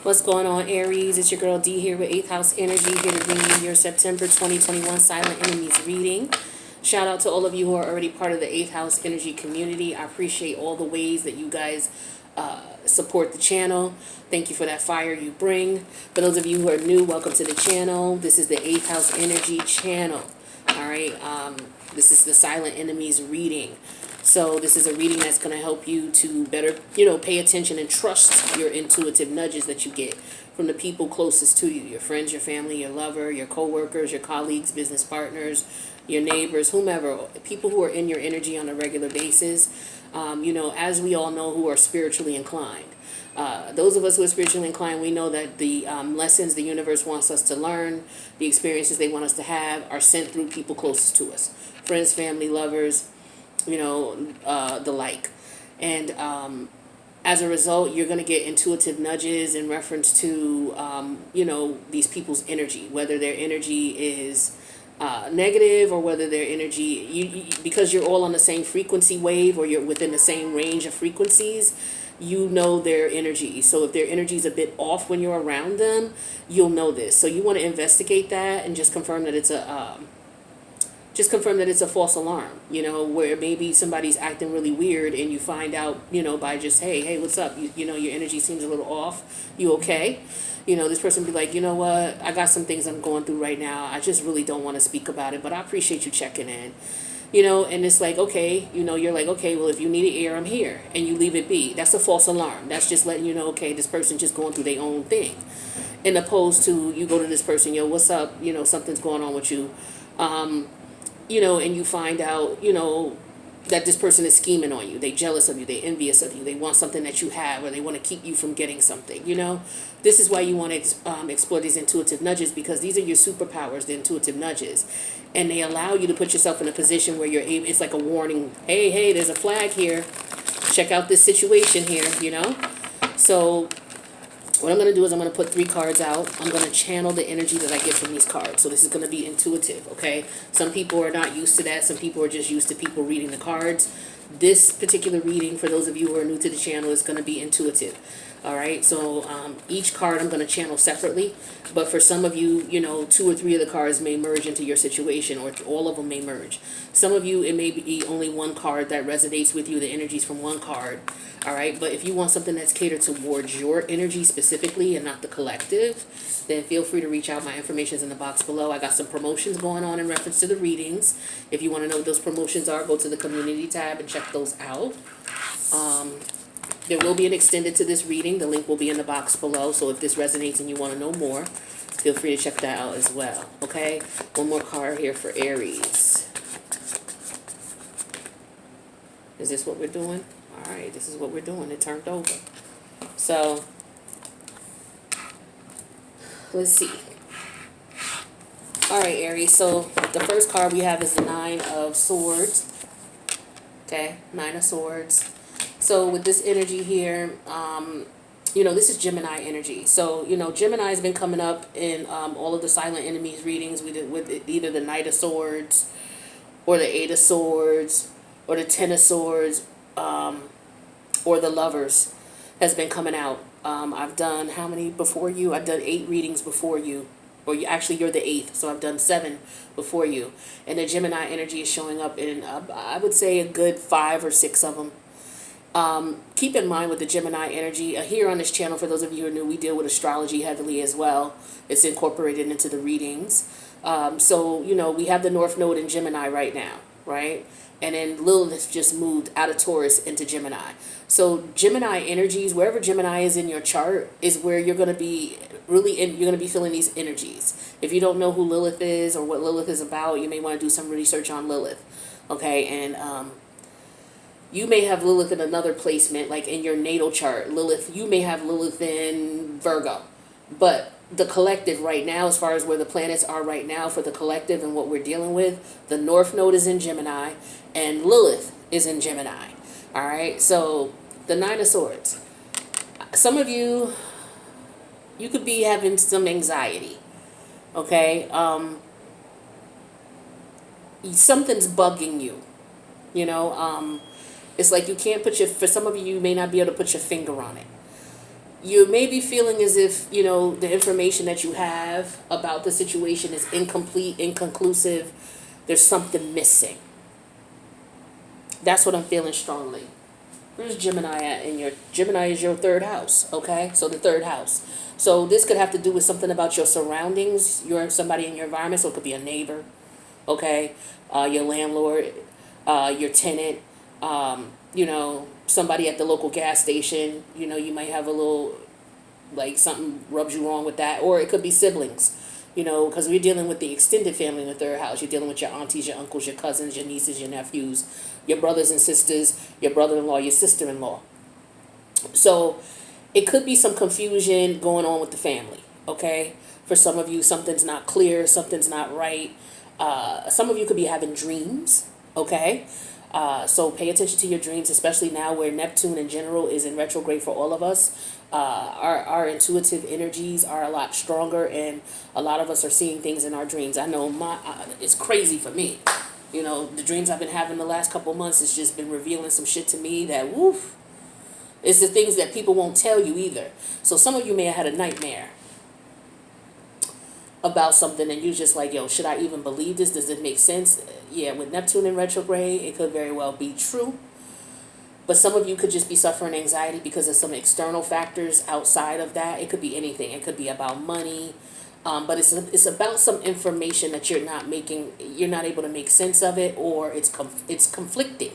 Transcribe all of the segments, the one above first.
What's going on, Aries? It's your girl D here with 8th House Energy, here to bring you your September 2021 Silent Enemies reading. Shout out to all of you who are already part of the 8th House Energy community. I appreciate all the ways that you guys support the channel. Thank you for that fire you bring. For those of you who are new, welcome to the channel. This is the 8th House Energy channel. All right. This is the Silent Enemies reading. So this is a reading that's going to help you to better, pay attention and trust your intuitive nudges that you get from the people closest to you, your friends, your family, your lover, your co-workers, your colleagues, business partners, your neighbors, whomever, people who are in your energy on a regular basis, as we all know, who are spiritually inclined. Those of us who are spiritually inclined, we know that the lessons the universe wants us to learn, the experiences they want us to have, are sent through people closest to us. Friends, family, lovers, the like. And as a result, you're going to get intuitive nudges in reference to, these people's energy, whether their energy is negative or whether their energy, because you're all on the same frequency wave or you're within the same range of frequencies, you know their energy. So if their energy is a bit off when you're around them, you'll know this. So you want to investigate that and just confirm that it's a false alarm, where maybe somebody's acting really weird and you find out, by just, hey, what's up? Your energy seems a little off. You okay? This person be like, you know what? I got some things I'm going through right now. I just really don't want to speak about it, but I appreciate you checking in. And it's like, okay, you're like, okay, well, if you need an ear, I'm here. And you leave it be. That's a false alarm. That's just letting you know, okay, this person just going through their own thing. And opposed to you go to this person, what's up? Something's going on with you. And you find out, that this person is scheming on you. They jealous of you. They envious of you. They want something that you have, or they want to keep you from getting something, This is why you want to explore these intuitive nudges, because these are your superpowers, the intuitive nudges. And they allow you to put yourself in a position where you're able, it's like a warning. Hey, there's a flag here. Check out this situation here, So what I'm going to do is I'm going to put 3 cards out. I'm going to channel the energy that I get from these cards. So this is going to be intuitive, okay? Some people are not used to that. Some people are just used to people reading the cards. This particular reading, for those of you who are new to the channel, is going to be intuitive. All right, so each card I'm going to channel separately. But for some of you, 2 or 3 of the cards may merge into your situation, or all of them may merge. Some of you, it may be only one card that resonates with you, the energies from one card. All right, but if you want something that's catered towards your energy specifically and not the collective, then feel free to reach out. My information is in the box below. I got some promotions going on in reference to the readings. If you want to know what those promotions are, go to the community tab and check those out. There will be an extended to this reading. The link will be in the box below. So if this resonates and you want to know more, feel free to check that out as well. Okay, one more card here for Aries. Is this what we're doing? All right, this is what we're doing. It turned over. So let's see. All right, Aries. So the first card we have is the 9 of Swords. Okay, 9 of Swords. So with this energy here, this is Gemini energy. So, Gemini has been coming up in all of the Silent Enemies readings. We did with either the Knight of Swords or the 8 of Swords or the 10 of Swords or the Lovers has been coming out. I've done how many before you? I've done 8 readings before you. Or you're the 8th, so I've done 7 before you. And the Gemini energy is showing up in, I would say, a good 5 or 6 of them. Keep in mind with the Gemini energy, here on this channel, for those of you who are new, we deal with astrology heavily as well. It's incorporated into the readings. So, we have the North Node in Gemini right now, right? And then Lilith just moved out of Taurus into Gemini. So Gemini energies, wherever Gemini is in your chart, is where you're going to be you're going to be feeling these energies. If you don't know who Lilith is or what Lilith is about, you may want to do some research on Lilith. Okay, and you may have Lilith in another placement, like in your natal chart. You may have Lilith in Virgo. But the collective right now, as far as where the planets are right now for the collective and what we're dealing with, the North Node is in Gemini and Lilith is in Gemini. All right, so the 9 of Swords. Some of you could be having some anxiety, okay? Something's bugging you, It's like you can't for some of you, you may not be able to put your finger on it. You may be feeling as if, the information that you have about the situation is incomplete, inconclusive. There's something missing. That's what I'm feeling strongly. Where's Gemini at in your... Gemini is your third house, okay? So the third house. So this could have to do with something about your surroundings, somebody in your environment. So it could be a neighbor, okay? Your landlord, your tenant, somebody at the local gas station. You might have a little, like, something rubs you wrong with that. Or it could be siblings, because we're dealing with the extended family in the third house. You're dealing with your aunties, your uncles, your cousins, your nieces, your nephews, your brothers and sisters, your brother-in-law, your sister-in-law. So it could be some confusion going on with the family, okay? For some of you, something's not clear, something's not right. Some of you could be having dreams, okay? So pay attention to your dreams, especially now where Neptune in general is in retrograde for all of us. Our intuitive energies are a lot stronger, and a lot of us are seeing things in our dreams. I know it's crazy for me. The dreams I've been having the last couple months has just been revealing some shit to me that, woof, it's the things that people won't tell you either. So some of you may have had a nightmare about something, and you're just like, yo, should I even believe this? Does it make sense? Yeah, with Neptune in retrograde, it could very well be true. But some of you could just be suffering anxiety because of some external factors outside of that. It could be anything. It could be about money. But it's about some information that you're not able to make sense of it, or it's conflicting.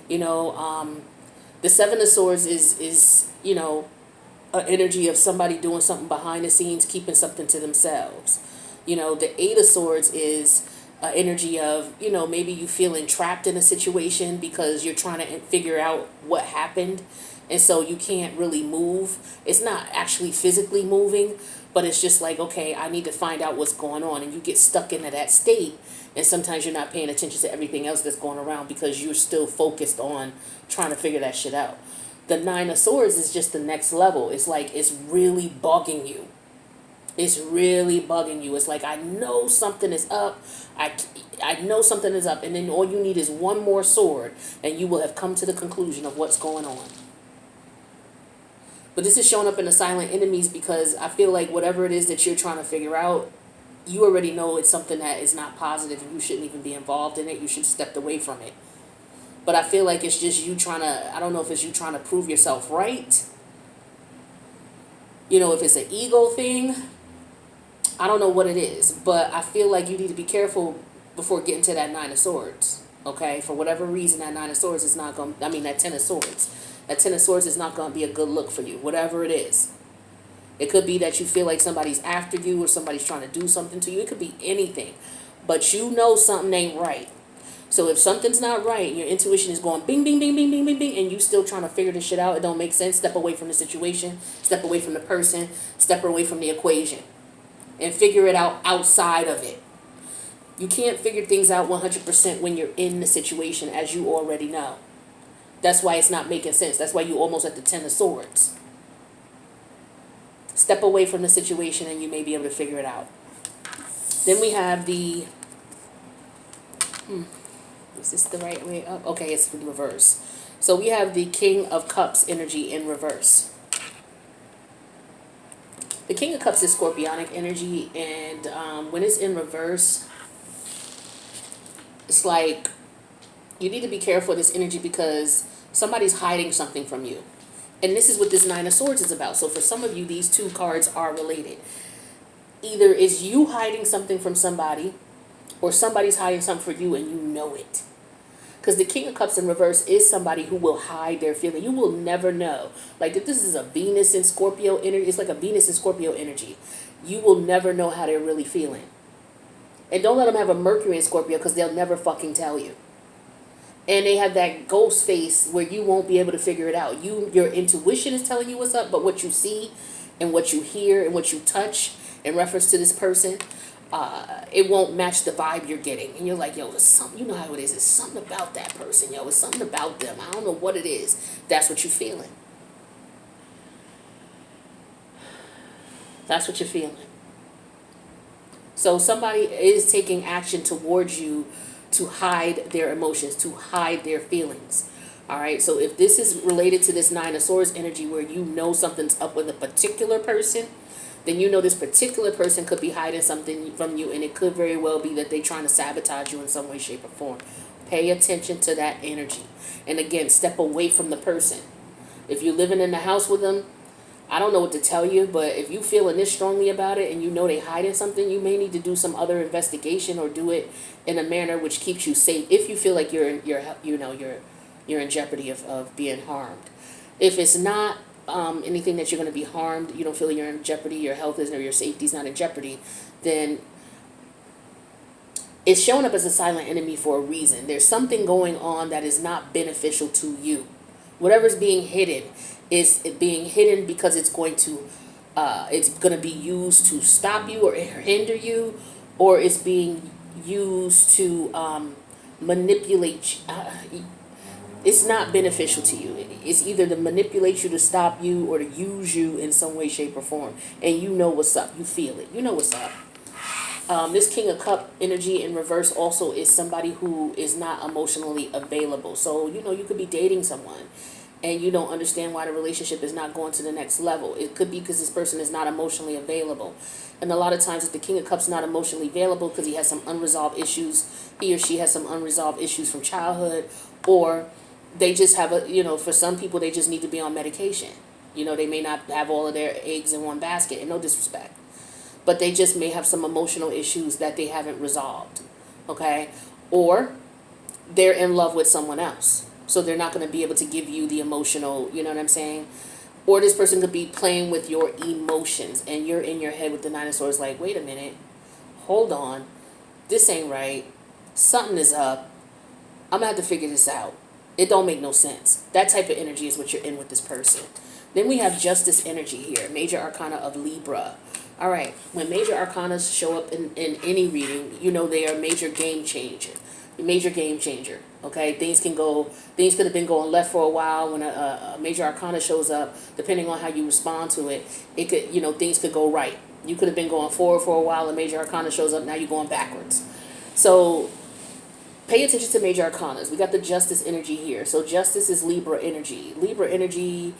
The Seven of Swords is an energy of somebody doing something behind the scenes, keeping something to themselves. The Eight of Swords is an energy of, maybe you feeling trapped in a situation because you're trying to figure out what happened. And so you can't really move. It's not actually physically moving, but it's just like, okay, I need to find out what's going on. And you get stuck into that state. And sometimes you're not paying attention to everything else that's going around because you're still focused on trying to figure that shit out. The Nine of Swords is just the next level. It's like it's really bugging you. It's really bugging you. It's like, I know something is up. I know something is up. And then all you need is one more sword, and you will have come to the conclusion of what's going on. But this is showing up in the silent enemies because I feel like whatever it is that you're trying to figure out, you already know it's something that is not positive and you shouldn't even be involved in it. You should step away from it. But I feel like it's just you trying to, I don't know if it's you trying to prove yourself right. If it's an ego thing, I don't know what it is. But I feel like you need to be careful before getting to that Nine of Swords. Okay? For whatever reason, that Nine of Swords is not going to, that Ten of Swords. That Ten of Swords is not going to be a good look for you, whatever it is. It could be that you feel like somebody's after you or somebody's trying to do something to you. It could be anything. But you know something ain't right. So if something's not right, your intuition is going bing, bing, bing, bing, bing, bing, bing, and you still trying to figure this shit out, it don't make sense. Step away from the situation. Step away from the person. Step away from the equation. And figure it out outside of it. You can't figure things out 100% when you're in the situation, as you already know. That's why it's not making sense. That's why you almost at the Ten of Swords. Step away from the situation and you may be able to figure it out. Then we have the... is this the right way up? Okay, it's the reverse. So we have the King of Cups energy in reverse. The King of Cups is scorpionic energy, and when it's in reverse, it's like you need to be careful of this energy because somebody's hiding something from you. And this is what this Nine of Swords is about. So for some of you, these two cards are related. Either is you hiding something from somebody, or somebody's hiding something for you and you know it. Because the King of Cups in reverse is somebody who will hide their feeling. You will never know. Like if this is a Venus in Scorpio energy, it's like a Venus in Scorpio energy. You will never know how they're really feeling. And don't let them have a Mercury in Scorpio because they'll never fucking tell you. And they have that ghost face where you won't be able to figure it out. Your intuition is telling you what's up, but what you see and what you hear and what you touch in reference to this person, it won't match the vibe you're getting. And you're like, yo, there's something, you know how it is. It's something about that person, yo. It's something about them. I don't know what it is. That's what you're feeling. That's what you're feeling. So somebody is taking action towards you to hide their emotions, to hide their feelings. All right, so if this is related to this Nine of Swords energy where you know something's up with a particular person, then you know this particular person could be hiding something from you, and it could very well be that they're trying to sabotage you in some way, shape, or form. Pay attention to that energy. And again, step away from the person. If you're living in the house with them, I don't know what to tell you, but if you feeling this strongly about it and you know they hiding something, you may need to do some other investigation or do it in a manner which keeps you safe. If you feel like you're in jeopardy of being harmed. If it's not anything that you're going to be harmed, you don't feel you're in jeopardy, your health isn't or your safety's not in jeopardy, then it's showing up as a silent enemy for a reason. There's something going on that is not beneficial to you. Whatever's being hidden is being hidden because it's going to be used to stop you or hinder you, or it's being used to manipulate. It's not beneficial to you. It's either to manipulate you, to stop you, or to use you in some way, shape, or form. And you know what's up. You feel it. You know what's up. This King of Cup energy in reverse also is somebody who is not emotionally available. So, you could be dating someone and you don't understand why the relationship is not going to the next level. It could be because this person is not emotionally available. And a lot of times if the King of Cups not emotionally available because he has some unresolved issues, he or she has some unresolved issues from childhood, or they just have for some people, they just need to be on medication. They may not have all of their eggs in one basket, and no disrespect, but they just may have some emotional issues that they haven't resolved, okay? Or they're in love with someone else, so they're not going to be able to give you the emotional, you know what I'm saying? Or this person could be playing with your emotions, and you're in your head with the Nine of Swords like, wait a minute, hold on, this ain't right, something is up, I'm going to have to figure this out. It don't make no sense. That type of energy is what you're in with this person. Then we have Justice energy here, Major Arcana of Libra. All right, when Major Arcana show up in any reading, they are major game changer. Major game changer, okay? Things could have been going left for a while. When a Major Arcana shows up, depending on how you respond to it, it could, things could go right. You could have been going forward for a while, a Major Arcana shows up, now you're going backwards. So pay attention to Major Arcanas. We got the Justice energy here. So Justice is Libra energy. Libra energy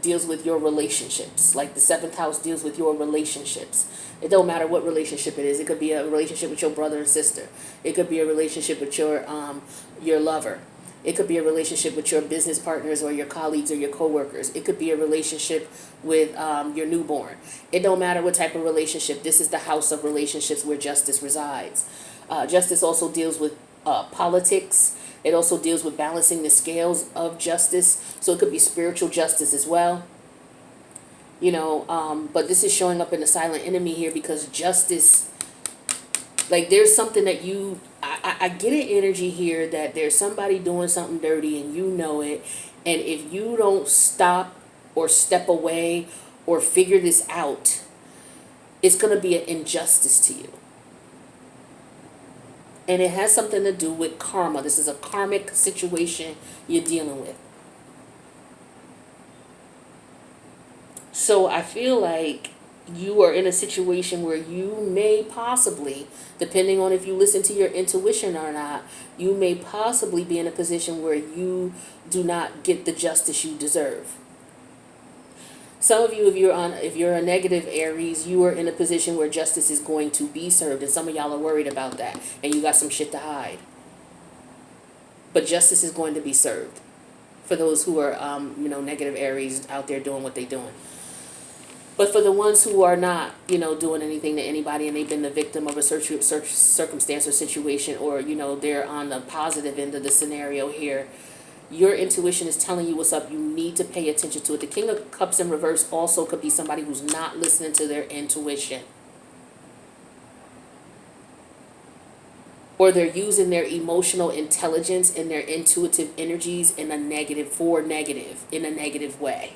deals with your relationships. Like the 7th house deals with your relationships. It don't matter what relationship it is. It could be a relationship with your brother and sister. It could be a relationship with your lover. It could be a relationship with your business partners or your colleagues or your coworkers. It could be a relationship with your newborn. It don't matter what type of relationship. This is the house of relationships where justice resides. Justice also deals with politics. It also deals with balancing the scales of justice. So it could be spiritual justice as well. But this is showing up in the silent enemy here because justice, like there's something that I get an energy here that there's somebody doing something dirty and you know it. And if you don't stop or step away or figure this out, it's going to be an injustice to you. And it has something to do with karma. This is a karmic situation you're dealing with. So I feel like you are in a situation where you may possibly, depending on if you listen to your intuition or not, you may possibly be in a position where you do not get the justice you deserve. Some of you, if you're a negative Aries, you are in a position where justice is going to be served, and some of y'all are worried about that, and you got some shit to hide. But justice is going to be served for those who are, negative Aries out there doing what they're doing. But for the ones who are not, doing anything to anybody, and they've been the victim of a circumstance or situation, or they're on the positive end of the scenario here, your intuition is telling you what's up. You need to pay attention to it. The King of Cups in reverse also could be somebody who's not listening to their intuition. Or they're using their emotional intelligence and their intuitive energies in a negative way.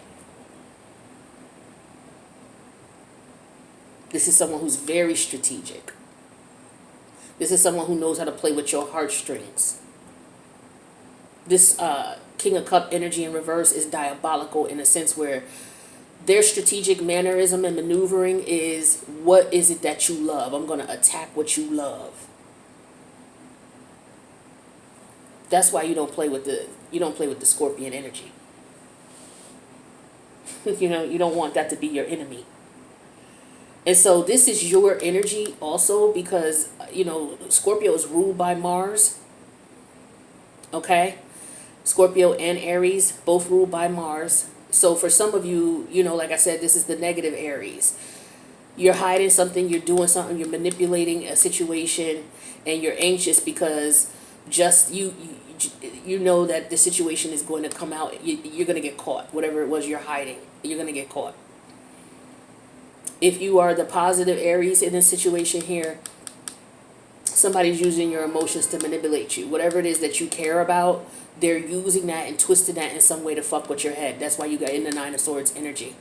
This is someone who's very strategic. This is someone who knows how to play with your heartstrings. This King of Cup energy in reverse is diabolical in a sense where their strategic mannerism and maneuvering is, what is it that you love? I'm going to attack what you love. That's why you don't play with you don't play with the Scorpion energy. You know, you don't want that to be your enemy. And so this is your energy also because, you know, Scorpio is ruled by Mars. Okay? Scorpio and Aries, both ruled by Mars. So for some of you, you know, like I said, this is the negative Aries. You're hiding something, you're doing something, you're manipulating a situation, and you're anxious because just you know that the situation is going to come out. You're going to get caught. Whatever it was you're hiding, you're going to get caught. If you are the positive Aries in this situation here, somebody's using your emotions to manipulate you. Whatever it is that you care about, they're using that and twisting that in some way to fuck with your head. That's why you got in the Nine of Swords energy.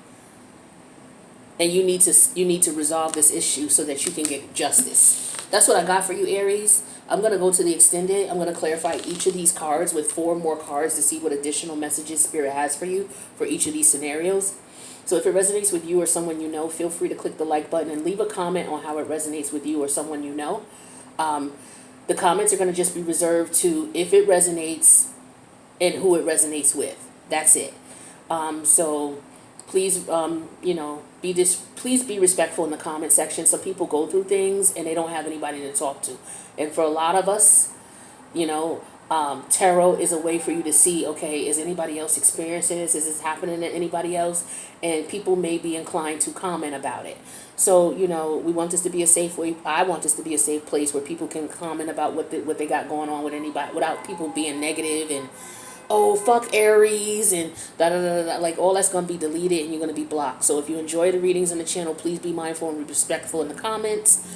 And you need to resolve this issue so that you can get justice. That's what I got for you, Aries. I'm going to go to the extended. I'm going to clarify each of these cards with 4 more cards to see what additional messages Spirit has for you for each of these scenarios. So if it resonates with you or someone you know, feel free to click the like button and leave a comment on how it resonates with you or someone you know. The comments are going to just be reserved to if it resonates and who it resonates with. That's it. So please, you know, please be respectful in the comment section. Some people go through things and they don't have anybody to talk to. And for a lot of us, you know, tarot is a way for you to see, okay, is anybody else experiencing this? Is this happening to anybody else? And people may be inclined to comment about it. So, you know, we want this to be a safe way. I want this to be a safe place where people can comment about what they got going on with anybody without people being negative and, oh, fuck Aries and da da da da. Like, all that's going to be deleted and you're going to be blocked. So if you enjoy the readings on the channel, please be mindful and be respectful in the comments.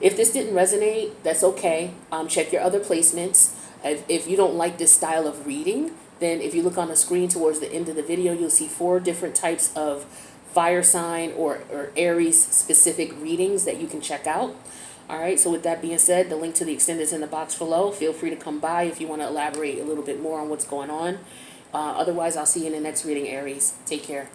If this didn't resonate, that's okay. Check your other placements. If you don't like this style of reading, then if you look on the screen towards the end of the video, you'll see 4 different types of fire sign or Aries specific readings that you can check out. All right, so with that being said, the link to the extended is in the box below. Feel free to come by if you want to elaborate a little bit more on what's going on. Otherwise, I'll see you in the next reading, Aries. Take care.